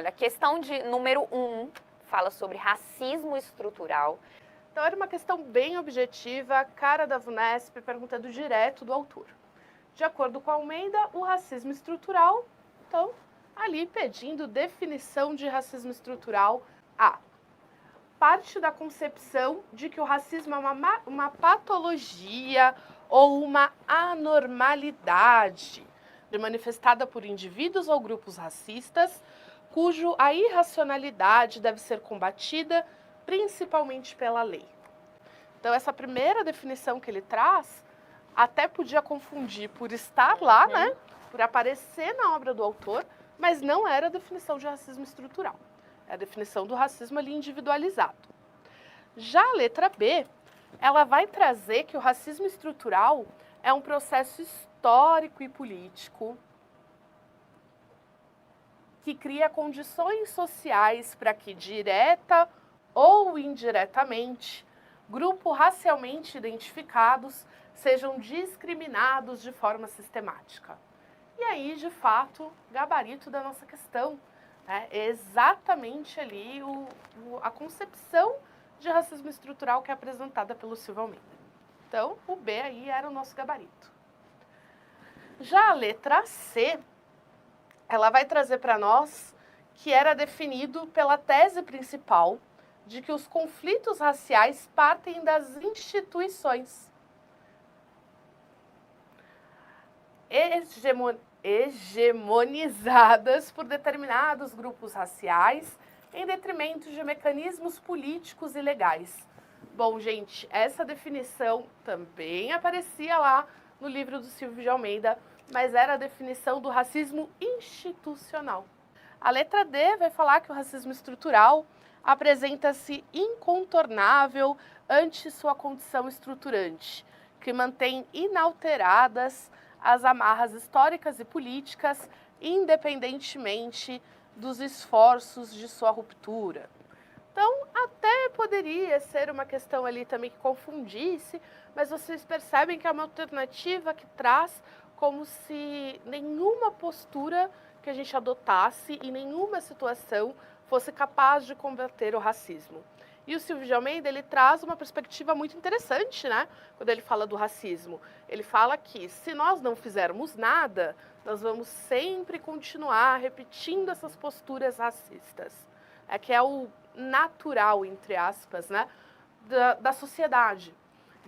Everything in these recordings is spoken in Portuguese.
Olha, questão de número 1 fala sobre racismo estrutural. Então, era uma questão bem objetiva, cara da VUNESP, perguntando direto do autor. De acordo com Almeida, o racismo estrutural, então, ali pedindo definição de racismo estrutural. Parte da concepção de que o racismo é uma patologia ou uma anormalidade manifestada por indivíduos ou grupos racistas, cujo a irracionalidade deve ser combatida principalmente pela lei. Então, essa primeira definição que ele traz até podia confundir por estar lá, né, por aparecer na obra do autor, mas não era a definição de racismo estrutural. É a definição do racismo ali individualizado. Já a letra B, ela vai trazer que o racismo estrutural é um processo histórico e político que cria condições sociais para que, direta ou indiretamente, grupos racialmente identificados sejam discriminados de forma sistemática. E aí, de fato, gabarito da nossa questão. É exatamente ali a concepção de racismo estrutural que é apresentada pelo Silvio Almeida. Então, o B aí era o nosso gabarito. Já a letra C, ela vai trazer para nós que era definido pela tese principal de que os conflitos raciais partem das instituições. Hegemonizadas por determinados grupos raciais em detrimento de mecanismos políticos e legais. Bom, gente, essa definição também aparecia lá no livro do Silvio de Almeida, mas era a definição do racismo institucional. A letra D vai falar que o racismo estrutural apresenta-se incontornável ante sua condição estruturante, que mantém inalteradas as amarras históricas e políticas, independentemente dos esforços de sua ruptura. Então, até poderia ser uma questão ali também que confundisse, mas vocês percebem que é uma alternativa que traz como se nenhuma postura que a gente adotasse em nenhuma situação fosse capaz de combater o racismo. E o Silvio de Almeida, ele traz uma perspectiva muito interessante, né? Quando ele fala do racismo. Ele fala que se nós não fizermos nada, nós vamos sempre continuar repetindo essas posturas racistas. É que é o natural, entre aspas, né? Da sociedade.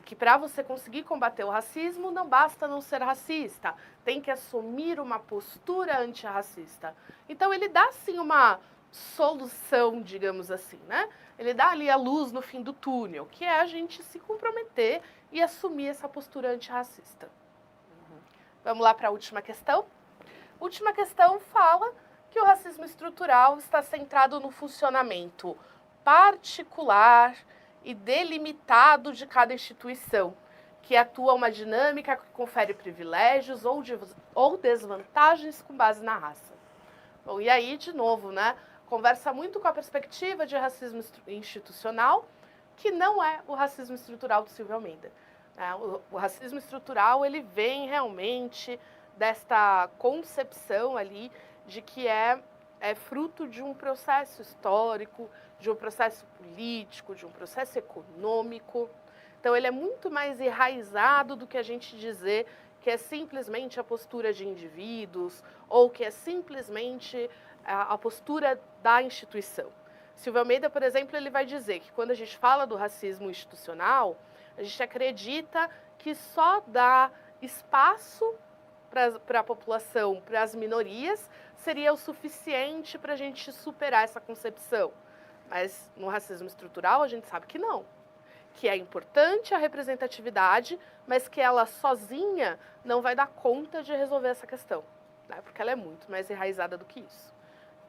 Que para você conseguir combater o racismo, não basta não ser racista, tem que assumir uma postura antirracista. Então ele dá sim uma solução, digamos assim, né? Ele dá ali a luz no fim do túnel, que é a gente se comprometer e assumir essa postura antirracista. Vamos lá para a última questão? Última questão fala que o racismo estrutural está centrado no funcionamento particular e delimitado de cada instituição, que atua uma dinâmica que confere privilégios ou desvantagens com base na raça. Bom, e aí, de novo, né? Conversa muito com a perspectiva de racismo institucional, que não é o racismo estrutural do Silvio Almeida. O racismo estrutural, ele vem realmente desta concepção ali de que é fruto de um processo histórico, de um processo político, de um processo econômico. Então, ele é muito mais enraizado do que a gente dizer que é simplesmente a postura de indivíduos ou que é simplesmente a postura da instituição. Silvio Almeida, por exemplo, ele vai dizer que quando a gente fala do racismo institucional, a gente acredita que só dá espaço para a população, para as minorias, seria o suficiente para a gente superar essa concepção. Mas no racismo estrutural a gente sabe que não. Que é importante a representatividade, mas que ela sozinha não vai dar conta de resolver essa questão, né? Porque ela é muito mais enraizada do que isso.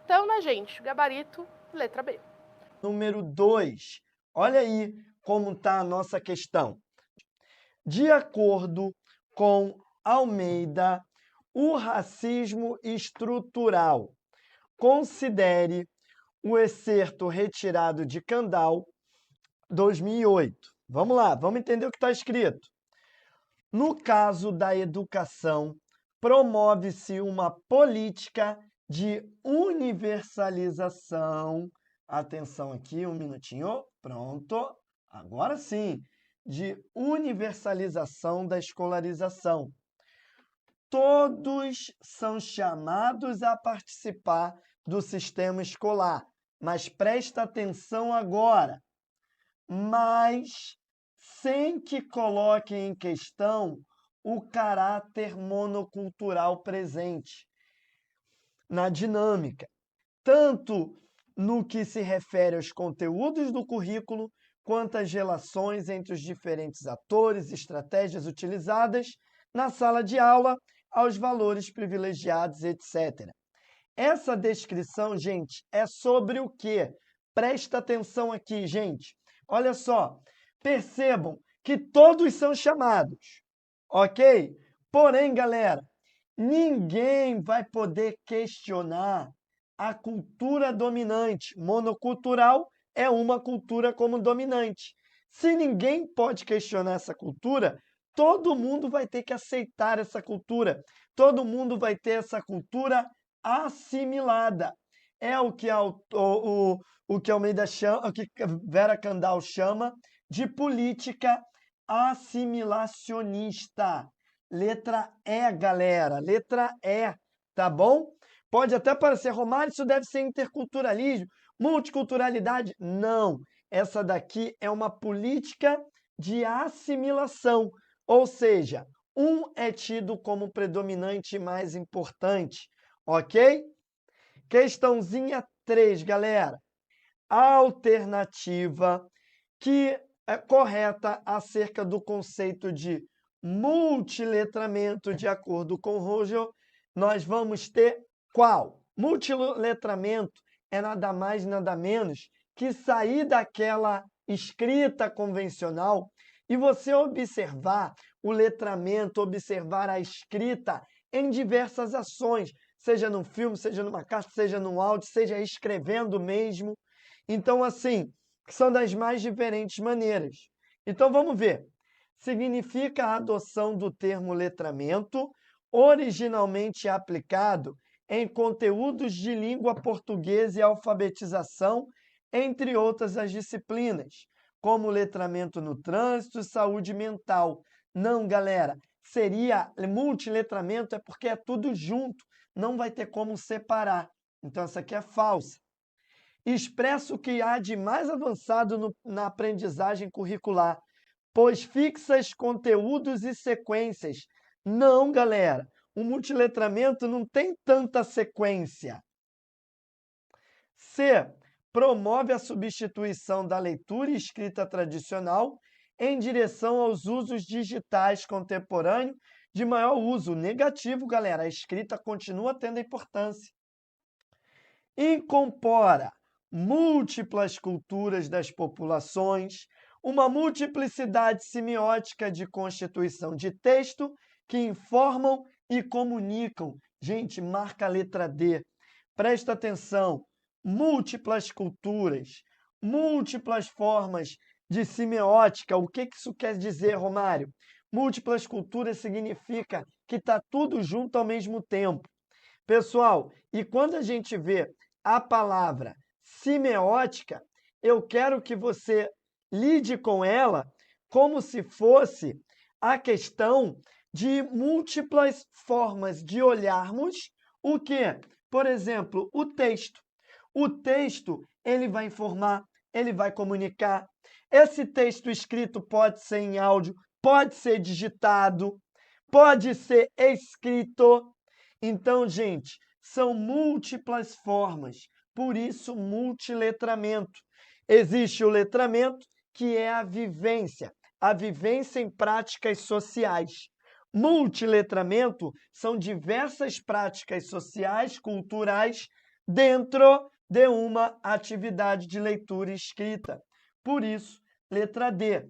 Então, né, gente, gabarito, letra B. Número 2. Olha aí como está a nossa questão. De acordo com Almeida, o racismo estrutural. Considere o excerto retirado de Kandal, 2008. Vamos lá, vamos entender o que está escrito. No caso da educação, promove-se uma política de universalização. Atenção aqui, um minutinho. Pronto. Agora sim. De universalização da escolarização. Todos são chamados a participar do sistema escolar. Mas presta atenção agora. Mas sem que coloque em questão o caráter monocultural presente na dinâmica, tanto no que se refere aos conteúdos do currículo, quanto às relações entre os diferentes atores e estratégias utilizadas na sala de aula, aos valores privilegiados, etc. Essa descrição, gente, é sobre o quê? Presta atenção aqui, gente. Olha só, percebam que todos são chamados, ok? Porém, galera, ninguém vai poder questionar a cultura dominante. Monocultural é uma cultura como dominante. Se ninguém pode questionar essa cultura, todo mundo vai ter que aceitar essa cultura. Todo mundo vai ter essa cultura assimilada. É o que Almeida chama, o que Vera Kandal chama de política assimilacionista. Letra E, galera. Letra E, tá bom? Pode até parecer, Romário, isso deve ser interculturalismo, multiculturalidade. Não. Essa daqui é uma política de assimilação. Ou seja, um é tido como predominante e mais importante. Ok? Questãozinha 3, galera. A alternativa que é correta acerca do conceito de multiletramento, de acordo com Rogel, nós vamos ter qual? Multiletramento é nada mais, nada menos que sair daquela escrita convencional e você observar o letramento, observar a escrita em diversas ações, seja num filme, seja numa carta, seja num áudio, seja escrevendo mesmo. Então, assim, são das mais diferentes maneiras. Então, vamos ver. Significa a adoção do termo letramento, originalmente aplicado em conteúdos de língua portuguesa e alfabetização, entre outras as disciplinas, como letramento no trânsito e saúde mental. Não, galera, seria multiletramento é porque é tudo junto, não vai ter como separar. Então, essa aqui é falsa. Expressa o que há de mais avançado na aprendizagem curricular, pois fixas conteúdos e sequências. Não, galera, o multiletramento não tem tanta sequência. C. Promove a substituição da leitura e escrita tradicional em direção aos usos digitais contemporâneos de maior uso. Negativo, galera, a escrita continua tendo importância. Incorpora múltiplas culturas das populações, uma multiplicidade semiótica de constituição de texto que informam e comunicam. Gente, marca a letra D. Presta atenção. Múltiplas culturas, múltiplas formas de semiótica. O que isso quer dizer, Romário? Múltiplas culturas significa que está tudo junto ao mesmo tempo. Pessoal, e quando a gente vê a palavra semiótica, eu quero que você lide com ela como se fosse a questão de múltiplas formas de olharmos o quê? Por exemplo, o texto. O texto, ele vai informar, ele vai comunicar. Esse texto escrito pode ser em áudio, pode ser digitado, pode ser escrito. Então, gente, são múltiplas formas, por isso multiletramento. Existe o letramento, que é a vivência em práticas sociais. Multiletramento são diversas práticas sociais, culturais, dentro de uma atividade de leitura e escrita. Por isso, letra D.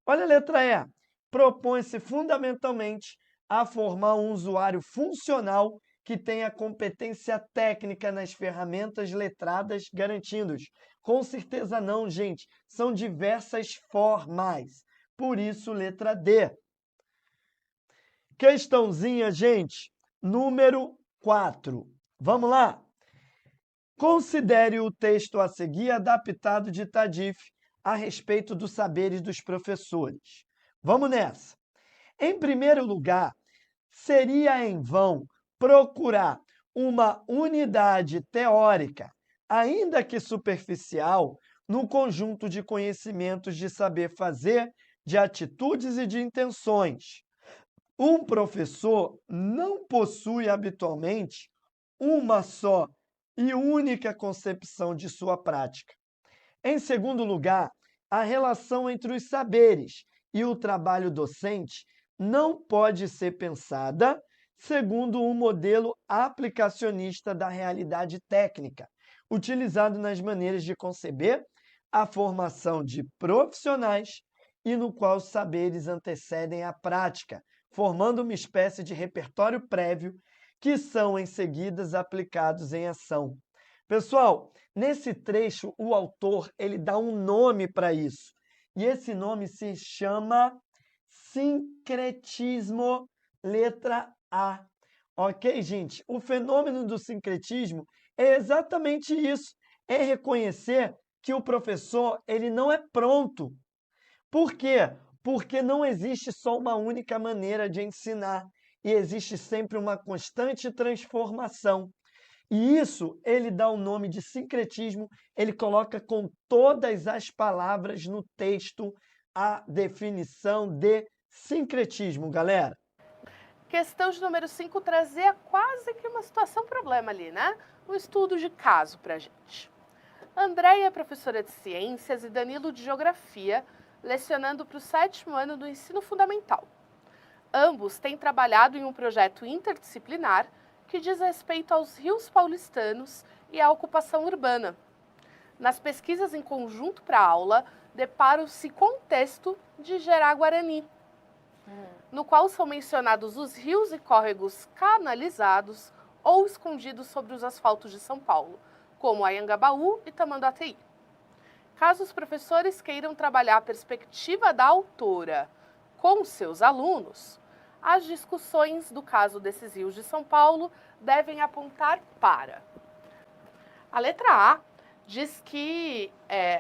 Olha a letra E. Propõe-se fundamentalmente a formar um usuário funcional que tenha competência técnica nas ferramentas letradas, garantindo-os. Com certeza não, gente. São diversas formas. Por isso, letra D. Questãozinha, gente, número 4. Vamos lá? Considere o texto a seguir adaptado de Tadif a respeito dos saberes dos professores. Vamos nessa. Em primeiro lugar, seria em vão procurar uma unidade teórica, ainda que superficial, no conjunto de conhecimentos de saber fazer, de atitudes e de intenções. Um professor não possui habitualmente uma só e única concepção de sua prática. Em segundo lugar, a relação entre os saberes e o trabalho docente não pode ser pensada segundo um modelo aplicacionista da realidade técnica, utilizado nas maneiras de conceber a formação de profissionais e no qual os saberes antecedem a prática, formando uma espécie de repertório prévio que são em seguida aplicados em ação. Pessoal, nesse trecho o autor ele dá um nome para isso, e esse nome se chama sincretismo, letra A. Ok, gente? O fenômeno do sincretismo é exatamente isso, é reconhecer que o professor ele não é pronto. Por quê? Porque não existe só uma única maneira de ensinar, e existe sempre uma constante transformação. E isso ele dá o nome de sincretismo, ele coloca com todas as palavras no texto a definição de sincretismo, galera. Questão de número 5 trazia quase que uma situação problema ali, né? Um estudo de caso para a gente. Andréia é professora de ciências e Danilo de geografia, lecionando para o 7º ano do ensino fundamental. Ambos têm trabalhado em um projeto interdisciplinar que diz respeito aos rios paulistanos e à ocupação urbana. Nas pesquisas em conjunto para a aula, deparam-se com o texto de Gerard Guarani, no qual são mencionados os rios e córregos canalizados ou escondidos sobre os asfaltos de São Paulo, como Anhangabaú e Tamanduateí. Caso os professores queiram trabalhar a perspectiva da autora com seus alunos, as discussões do caso desses rios de São Paulo devem apontar para... A letra A diz que,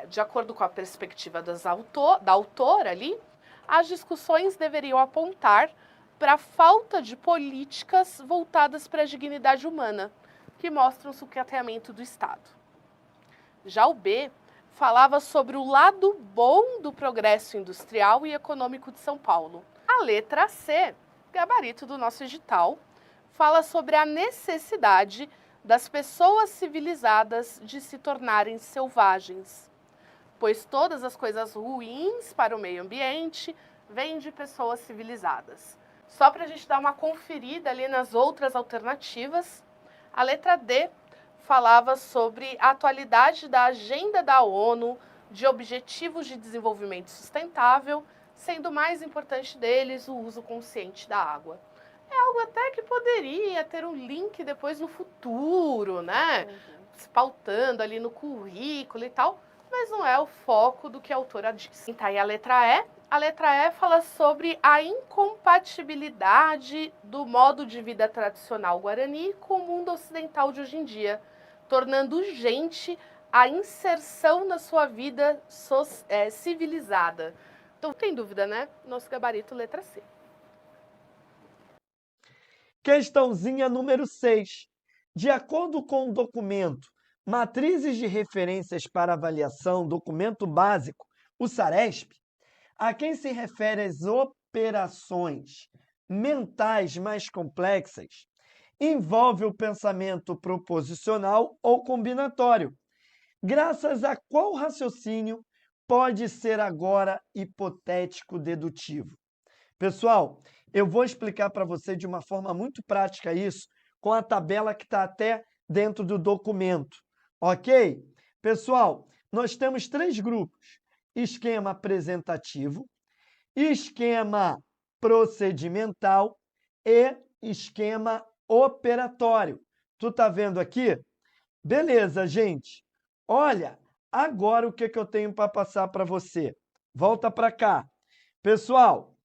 de acordo com a perspectiva da autora ali, as discussões deveriam apontar para a falta de políticas voltadas para a dignidade humana, que mostram o sucateamento do Estado. Já o B falava sobre o lado bom do progresso industrial e econômico de São Paulo. A letra C, gabarito do nosso edital, fala sobre a necessidade das pessoas civilizadas de se tornarem selvagens, pois todas as coisas ruins para o meio ambiente vêm de pessoas civilizadas. Só para a gente dar uma conferida ali nas outras alternativas, a letra D falava sobre a atualidade da agenda da ONU de Objetivos de Desenvolvimento Sustentável, sendo o mais importante deles o uso consciente da água. É algo até que poderia ter um link depois no futuro, né? Pautando ali no currículo e tal, mas não é o foco do que a autora diz. Então, aí a letra E. A letra E fala sobre a incompatibilidade do modo de vida tradicional guarani com o mundo ocidental de hoje em dia, tornando urgente a inserção na sua vida civilizada. Então, tem dúvida, né? Nosso gabarito, letra C. Questãozinha número 6. De acordo com o documento Matrizes de Referências para Avaliação, documento básico, o SARESP, a quem se refere as operações mentais mais complexas, envolve o pensamento proposicional ou combinatório, graças a qual raciocínio pode ser agora hipotético-dedutivo. Pessoal, eu vou explicar para você de uma forma muito prática isso, com a tabela que está até dentro do documento, ok? Pessoal, nós temos 3 grupos, esquema apresentativo, esquema procedimental e esquema operatório. Tu tá vendo aqui? Beleza, gente. Olha, agora o que eu tenho para passar para você? Volta para cá. Pessoal,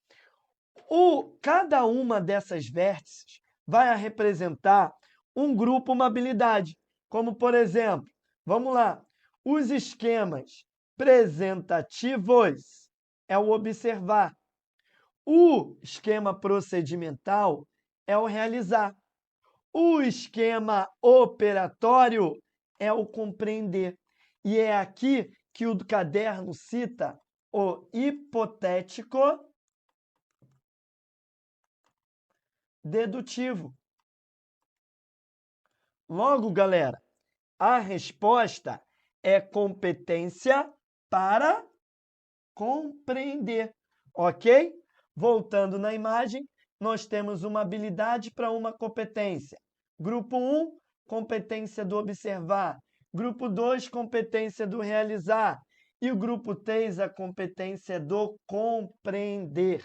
cada uma dessas vértices vai representar um grupo, uma habilidade. Como, por exemplo, vamos lá, os esquemas presentativos é o observar. O esquema procedimental é o realizar. O esquema operatório é o compreender. E é aqui que o caderno cita o hipotético dedutivo. Logo, galera, a resposta é competência para compreender, ok? Voltando na imagem, nós temos uma habilidade para uma competência. Grupo 1, competência do observar. Grupo 2, competência do realizar. E o grupo 3, a competência do compreender.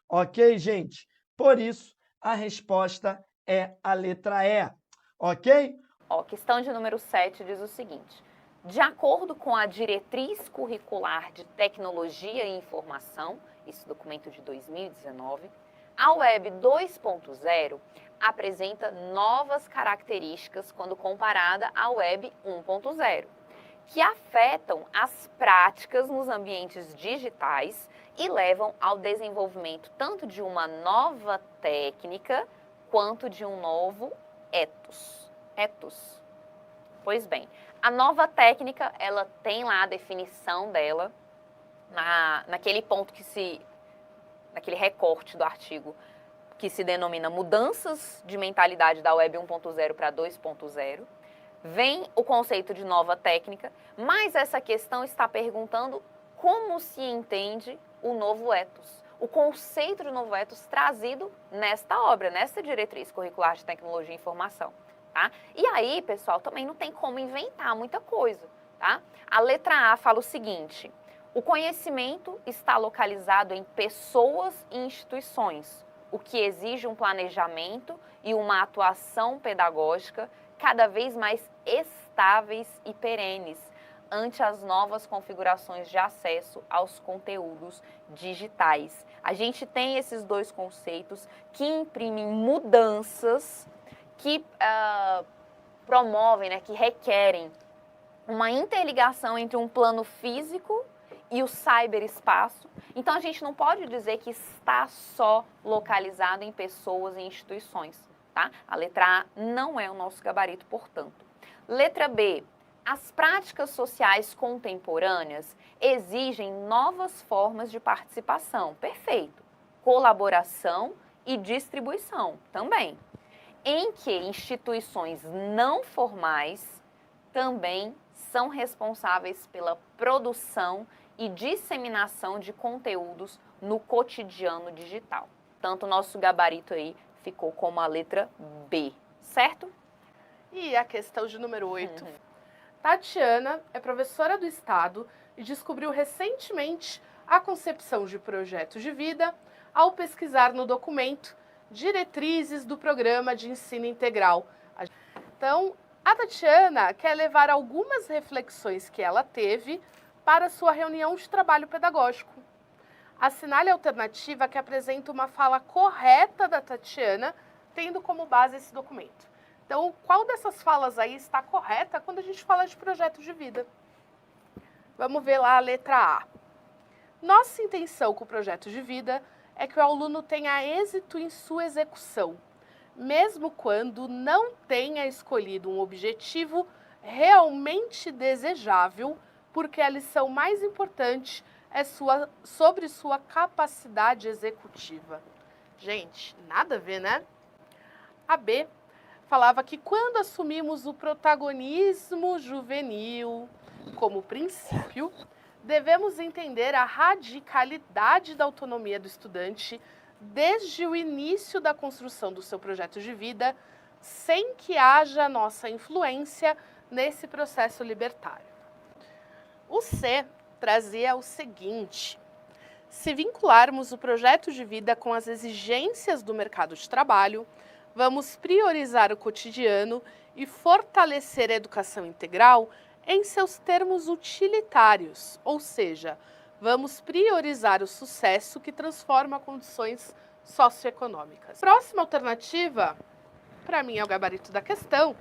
Ok, gente? Por isso, a resposta é a letra E. Ok? Ó, questão de número 7 diz o seguinte: de acordo com a Diretriz Curricular de Tecnologia e Informação, esse documento de 2019, a Web 2.0 apresenta novas características quando comparada à Web 1.0, que afetam as práticas nos ambientes digitais e levam ao desenvolvimento tanto de uma nova técnica quanto de um novo ethos. Pois bem, a nova técnica, ela tem lá a definição dela, naquele ponto naquele recorte do artigo, que se denomina mudanças de mentalidade da Web 1.0 para 2.0. Vem o conceito de nova técnica, mas essa questão está perguntando como se entende o novo ethos. O conceito de novo ethos trazido nesta obra, nessa Diretriz Curricular de Tecnologia e Informação. Tá? E aí, pessoal, também não tem como inventar muita coisa, tá? A letra A fala o seguinte: o conhecimento está localizado em pessoas e instituições, o que exige um planejamento e uma atuação pedagógica cada vez mais estáveis e perenes ante as novas configurações de acesso aos conteúdos digitais. A gente tem esses dois conceitos que imprimem mudanças, que promovem, que requerem uma interligação entre um plano físico e o cyberespaço. Então, a gente não pode dizer que está só localizado em pessoas e instituições, tá? A letra A não é o nosso gabarito, portanto. Letra B. As práticas sociais contemporâneas exigem novas formas de participação. Perfeito. Colaboração e distribuição também. Em que instituições não formais também são responsáveis pela produção e disseminação de conteúdos no cotidiano digital. Tanto o nosso gabarito aí ficou como a letra B, certo? E a questão de número 8. Tatiana é professora do Estado e descobriu recentemente a concepção de projetos de vida ao pesquisar no documento Diretrizes do Programa de Ensino Integral. Então, a Tatiana quer levar algumas reflexões que ela teve para sua reunião de trabalho pedagógico. Assinale a alternativa que apresenta uma fala correta da Tatiana, tendo como base esse documento. Então, qual dessas falas aí está correta quando a gente fala de projetos de vida? Vamos ver lá a letra A. Nossa intenção com o projeto de vida é que o aluno tenha êxito em sua execução, mesmo quando não tenha escolhido um objetivo realmente desejável, porque a lição mais importante é sobre sua capacidade executiva. Gente, nada a ver, né? A B falava que quando assumimos o protagonismo juvenil como princípio, devemos entender a radicalidade da autonomia do estudante desde o início da construção do seu projeto de vida, sem que haja nossa influência nesse processo libertário. O C trazia o seguinte: se vincularmos o projeto de vida com as exigências do mercado de trabalho, vamos priorizar o cotidiano e fortalecer a educação integral em seus termos utilitários, ou seja, vamos priorizar o sucesso que transforma condições socioeconômicas. Próxima alternativa para mim é o gabarito da questão,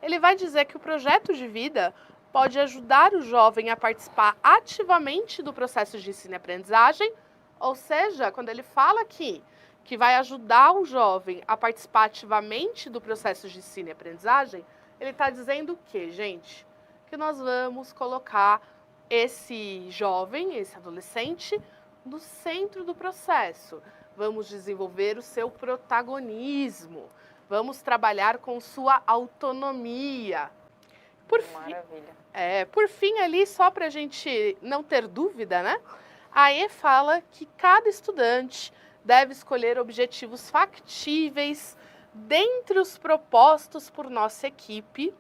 ele vai dizer que o projeto de vida pode ajudar o jovem a participar ativamente do processo de ensino e aprendizagem, ou seja, quando ele fala aqui que vai ajudar o jovem a participar ativamente do processo de ensino e aprendizagem, ele está dizendo o quê, gente? Que nós vamos colocar esse jovem, esse adolescente, no centro do processo. Vamos desenvolver o seu protagonismo. Vamos trabalhar com sua autonomia. Por fim, ali, só para a gente não ter dúvida, né? A E fala que cada estudante deve escolher objetivos factíveis dentre os propostos por nossa equipe,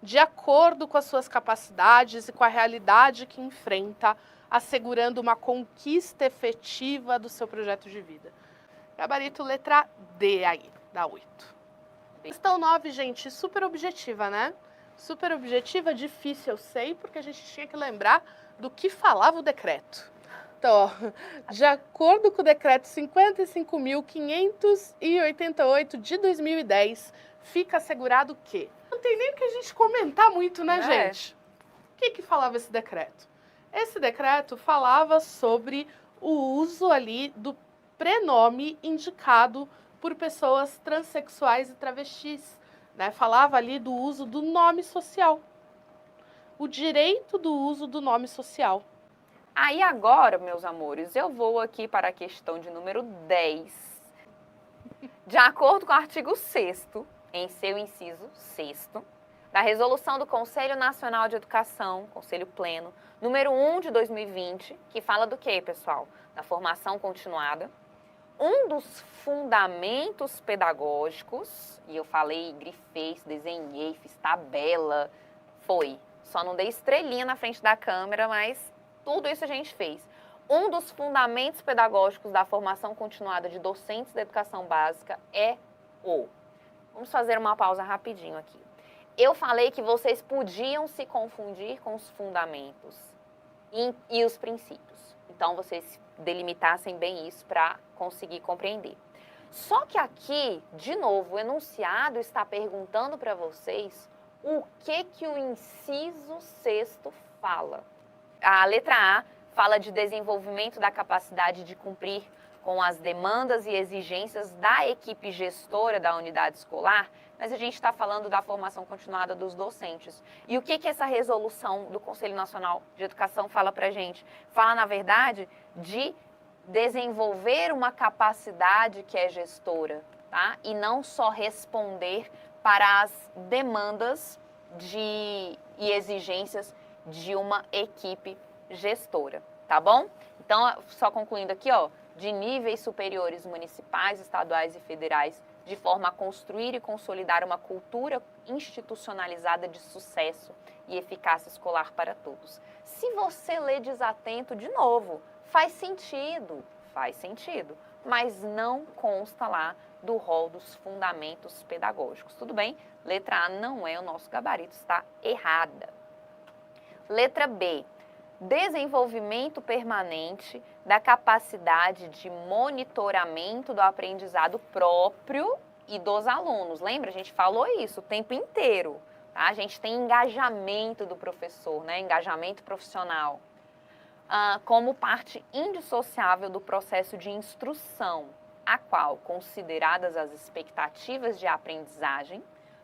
de acordo com as suas capacidades e com a realidade que enfrenta, assegurando uma conquista efetiva do seu projeto de vida. Gabarito letra D aí, da 8. Questão 9, gente, super objetiva, né? Super objetiva, difícil, eu sei, porque a gente tinha que lembrar do que falava o decreto. Então, ó, de acordo com o decreto 55.588 de 2010, fica assegurado o quê? Não tem nem o que a gente comentar muito, né, gente? O que falava esse decreto? Esse decreto falava sobre o uso ali do prenome indicado por pessoas transexuais e travestis, né? Falava ali do uso do nome social. O direito do uso do nome social. Aí agora, meus amores, eu vou aqui para a questão de número 10. De acordo com o artigo 6º, em seu inciso 6º, da Resolução do Conselho Nacional de Educação, Conselho Pleno, número 1 de 2020, que fala do quê, pessoal? Da formação continuada. Um dos fundamentos pedagógicos, e eu falei, grifei, desenhei, fiz tabela, só não dei estrelinha na frente da câmera, mas tudo isso a gente fez. Um dos fundamentos pedagógicos da formação continuada de docentes da educação básica é o... Vamos fazer uma pausa rapidinho aqui. Eu falei que vocês podiam se confundir com os fundamentos e os princípios. Então, vocês delimitassem bem isso para conseguir compreender. Só que aqui, de novo, o enunciado está perguntando para vocês o que o inciso 6º fala. A letra A fala de desenvolvimento da capacidade de cumprir com as demandas e exigências da equipe gestora da unidade escolar, mas a gente está falando da formação continuada dos docentes. E o que essa resolução do Conselho Nacional de Educação fala para a gente? Fala, na verdade, de desenvolver uma capacidade que é gestora, tá? E não só responder para as demandas e exigências de uma equipe gestora, tá bom? Então, só concluindo aqui, ó, de níveis superiores municipais, estaduais e federais, de forma a construir e consolidar uma cultura institucionalizada de sucesso e eficácia escolar para todos. Se você lê desatento, de novo, faz sentido, mas não consta lá do rol dos fundamentos pedagógicos, tudo bem? Letra A não é o nosso gabarito, está errada. Letra B, desenvolvimento permanente da capacidade de monitoramento do aprendizado próprio e dos alunos. Lembra? A gente falou isso o tempo inteiro, tá? A gente tem engajamento do professor, né? Engajamento profissional, como parte indissociável do processo de instrução, a qual, consideradas as expectativas de aprendizagem,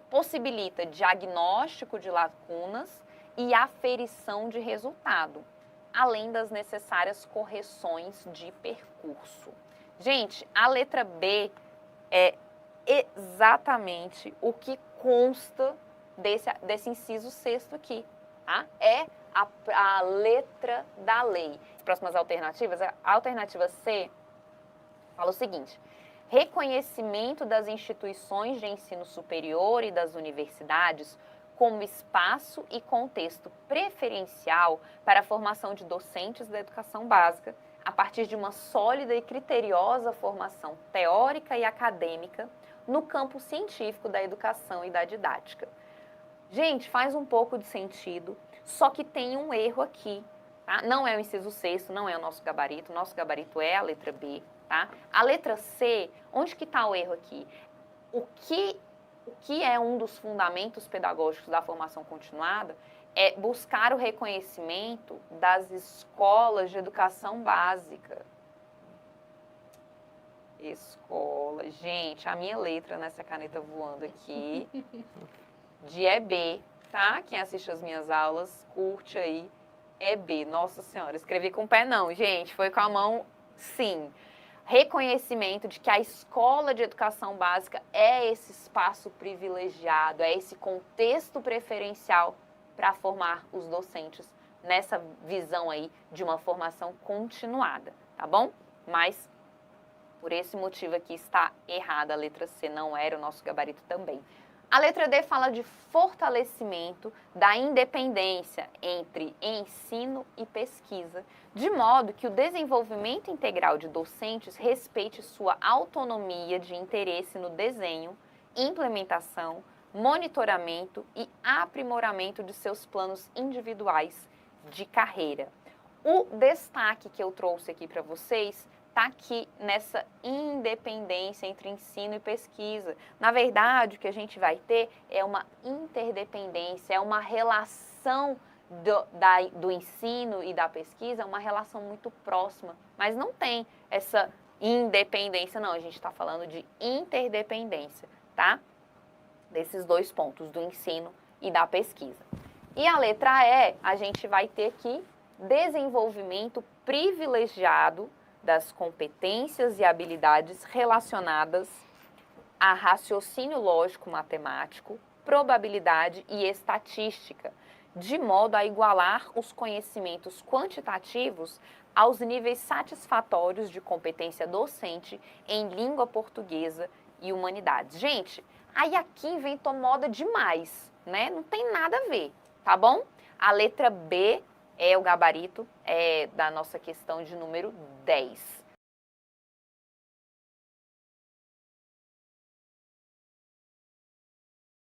possibilita diagnóstico de lacunas e aferição de resultado, além das necessárias correções de percurso. Gente, a letra B é exatamente o que consta desse inciso 6º aqui, tá? É a letra da lei. As próximas alternativas, a alternativa C fala o seguinte: reconhecimento das instituições de ensino superior e das universidades como espaço e contexto preferencial para a formação de docentes da educação básica, a partir de uma sólida e criteriosa formação teórica e acadêmica no campo científico da educação e da didática. Gente, faz um pouco de sentido, só que tem um erro aqui, tá? Não é o inciso 6º, não é o nosso gabarito é a letra B, tá? A letra C, onde que está o erro aqui? O que é um dos fundamentos pedagógicos da formação continuada, é buscar o reconhecimento das escolas de educação básica. Escola. Gente, a minha letra nessa caneta voando aqui de EB, tá? Quem assiste as minhas aulas, curte aí. EB. Nossa Senhora, escrevi com o pé não, gente. Foi com a mão, sim. Reconhecimento de que a escola de educação básica é esse espaço privilegiado, é esse contexto preferencial para formar os docentes nessa visão aí de uma formação continuada, tá bom? Mas por esse motivo aqui está errada, a letra C não era o nosso gabarito também. A letra D fala de fortalecimento da independência entre ensino e pesquisa, de modo que o desenvolvimento integral de docentes respeite sua autonomia de interesse no desenho, implementação, monitoramento e aprimoramento de seus planos individuais de carreira. O destaque que eu trouxe aqui para vocês está aqui nessa independência entre ensino e pesquisa. Na verdade, o que a gente vai ter é uma interdependência, é uma relação do ensino e da pesquisa, uma relação muito próxima, mas não tem essa independência, não. A gente está falando de interdependência, tá? Desses dois pontos, do ensino e da pesquisa. E a letra E, a gente vai ter aqui desenvolvimento privilegiado das competências e habilidades relacionadas a raciocínio lógico matemático, probabilidade e estatística, de modo a igualar os conhecimentos quantitativos aos níveis satisfatórios de competência docente em língua portuguesa e humanidades. Gente, aí aqui inventou moda demais, né? Não tem nada a ver, tá bom? A letra B é o gabarito da nossa questão de número 10.